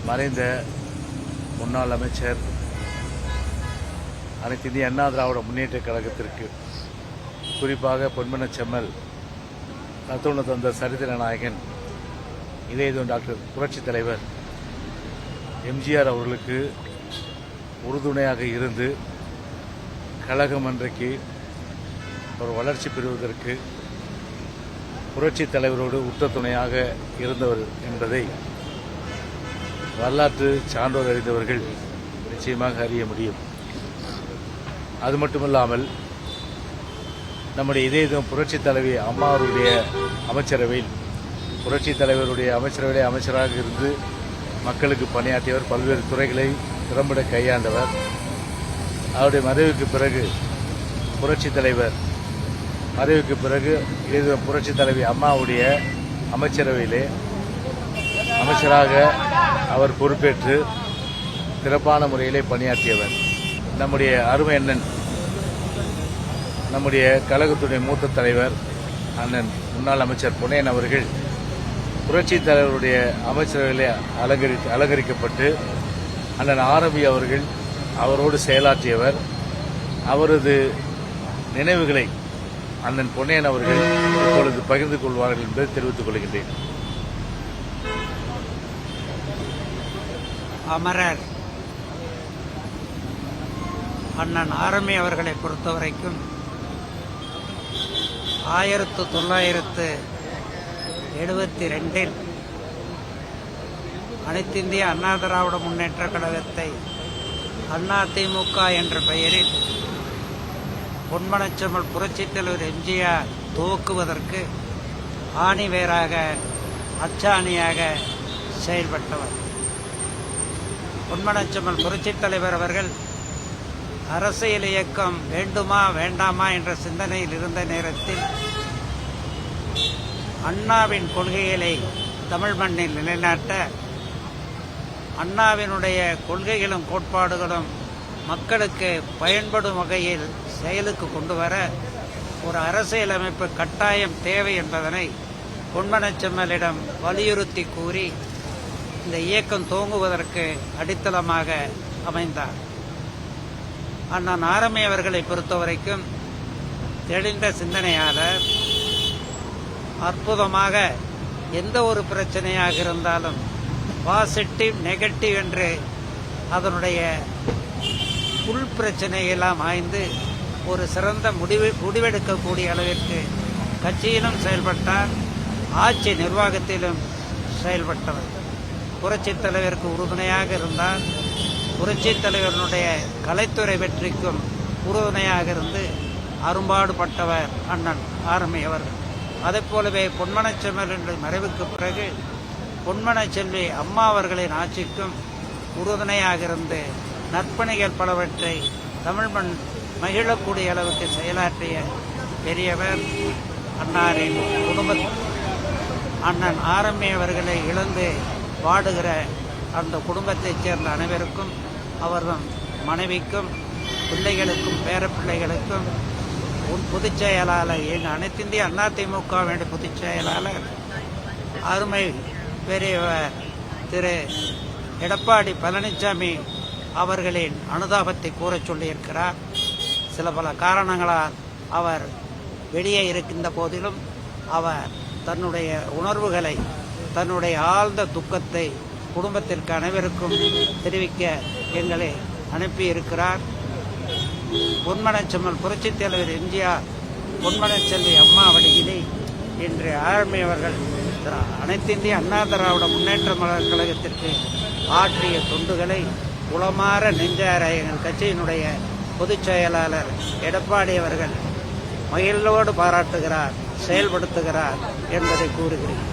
மறைந்த முன்னாள் அமைச்சர் அனைத்து இந்திய அண்ணா திராவிட முன்னேற்ற கழகத்திற்கு, குறிப்பாக பொன்மனச்செம்மல் தத்துவ தந்த சரித்திர நாயகன் இதயம் டாக்டர் புரட்சித் தலைவர் எம்ஜிஆர் அவர்களுக்கு உறுதுணையாக இருந்து கழகம் அன்றைக்கு ஒரு வளர்ச்சி பெறுவதற்கு புரட்சித் தலைவரோடு உற்ற துணையாக இருந்தவர் என்பதை வரலாற்று சான்றோர் அறிந்தவர்கள் நிச்சயமாக அறிய முடியும். அது மட்டுமல்லாமல் நம்முடைய இதயம் புரட்சித் தலைவி அம்மா அவருடைய அமைச்சரவையில் புரட்சித் தலைவருடைய அமைச்சரவையிலே அமைச்சராக இருந்து மக்களுக்கு பணியாற்றியவர், பல்வேறு துறைகளை திறம்பட கையாண்டவர். அவருடைய மறைவுக்கு பிறகு புரட்சித் தலைவர் மறைவுக்கு பிறகு புரட்சித் தலைவி அம்மாவுடைய அமைச்சரவையிலே அமைச்சராக அவர் பொறுப்பேற்று சிறப்பான முறையிலே பணியாற்றியவர். நம்முடைய அருமை அண்ணன், நம்முடைய கழகத்துடைய மூத்த தலைவர் அண்ணன் முன்னாள் அமைச்சர் பொன்னையன் அவர்கள் புரட்சித் தலைவருடைய அமைச்சரவையிலே அலங்கரிக்கப்பட்டு அண்ணன் ஆரம்பி அவர்கள் அவரோடு செயலாற்றியவர். அவரது நினைவுகளை அண்ணன் பொன்னையன் அவர்கள் இப்பொழுது பகிர்ந்து கொள்வார்கள் என்பதை தெரிவித்துக் கொள்கின்றேன். அமரர் அண்ணன் ஆரம்பி அவர்களை பொறுத்தவரைக்கும் 1972 அனைத்து இந்திய அண்ணா திராவிட முன்னேற்ற கழகத்தை அதிமுக என்ற பெயரில் பொன்மனச்செம்மல் புரட்சித் தலைவர் எம்ஜிஆர் துவக்குவதற்கு ஆணிவேராக அச்சாணியாக செயல்பட்டவர். பொன்மனச்செம்மல் புரட்சித் தலைவர் அவர்கள் அரசியல் இயக்கம் வேண்டுமா வேண்டாமா என்ற சிந்தனையில் இருந்த நேரத்தில் அண்ணாவின் கொள்கைகளை தமிழ் மண்ணில் நிலைநாட்ட, அண்ணாவினுடைய கொள்கைகளும் கோட்பாடுகளும் மக்களுக்கு பயன்படும் வகையில் செயலுக்கு கொண்டு வர ஒரு அரசியலமைப்பு கட்டாயம் தேவை என்பதனை பொன்மனச்செம்மலிடம் வலியுறுத்தி கூறி இந்த இயக்கம் துவங்குவதற்கு அடித்தளமாக அமைந்தார். அண்ணன் ஆரம்பி அவர்களை பொறுத்தவரைக்கும் தெளிந்த சிந்தனையாளர். அற்புதமாக எந்த ஒரு பிரச்சனையாக இருந்தாலும் பாசிட்டிவ் நெகட்டிவ் என்று அதனுடைய உள் பிரச்சனையெல்லாம் ஆய்ந்து ஒரு சிறந்த முடிவெடுக்கக்கூடிய அளவிற்கு கட்சியிலும் செயல்பட்டார், ஆட்சி நிர்வாகத்திலும் செயல்பட்டவர். புரட்சித் தலைவருக்கு உறுதுணையாக இருந்தார். புரட்சித் தலைவருடைய கலைத்துறை வெற்றிக்கும் உறுதுணையாக இருந்து அரும்பாடுபட்டவர் அண்ணன் ஆரம்பி அவர்கள். அதைப் போலவே பொன்மனச்செம்மல் மறைவுக்கு பிறகு பொன்மனச்செல்வி அம்மா அவர்களின் ஆட்சிக்கும் உறுதுணையாக இருந்து நற்பணிகள் பலவற்றை தமிழ் மண் மகிழக்கூடிய அளவுக்கு செயலாற்றிய பெரியவர் அன்னாரின் குடும்ப. அண்ணன் ஆரம்பி அவர்களை இழந்து வாடுகிற அந்த குடும்பத்தைச் சேர்ந்த அனைவருக்கும், அவர்தம் மனைவிக்கும், பிள்ளைகளுக்கும், பேரப்பிள்ளைகளுக்கும், பொதுச் செயலாளர், எங்கள் அனைத்து இந்திய அதிமுக வேண்டிய பொதுச் செயலாளர் அருமை பெரியவர் திரு எடப்பாடி பழனிசாமி அவர்களின் அனுதாபத்தை கூறச் சொல்லியிருக்கிறார். சில பல காரணங்களால் அவர் வெளியே இருக்கின்ற போதிலும் அவர் தன்னுடைய உணர்வுகளை, தன்னுடைய ஆழ்ந்த துக்கத்தை குடும்பத்திற்கு அனைவருக்கும் தெரிவிக்க எங்களை அனுப்பியிருக்கிறார். பொன்மனச்செம்மல் புரட்சித் தலைவர் எம்ஜிஆர் பொன்மனச்செல்வி அம்மா வழியிலே இன்று ஆரம்பி அவர்கள் அனைத்து இந்திய அண்ணா திராவிட முன்னேற்ற கழகத்திற்கு ஆற்றிய தொண்டுகளை உளமாற நெஞ்சார எங்கள் கட்சியினுடைய பொதுச் செயலாளர் எடப்பாடி அவர்கள் மகிழ்வோடு பாராட்டுகிறார், செயல்படுத்துகிறார் என்பதை கூறுகிறேன்.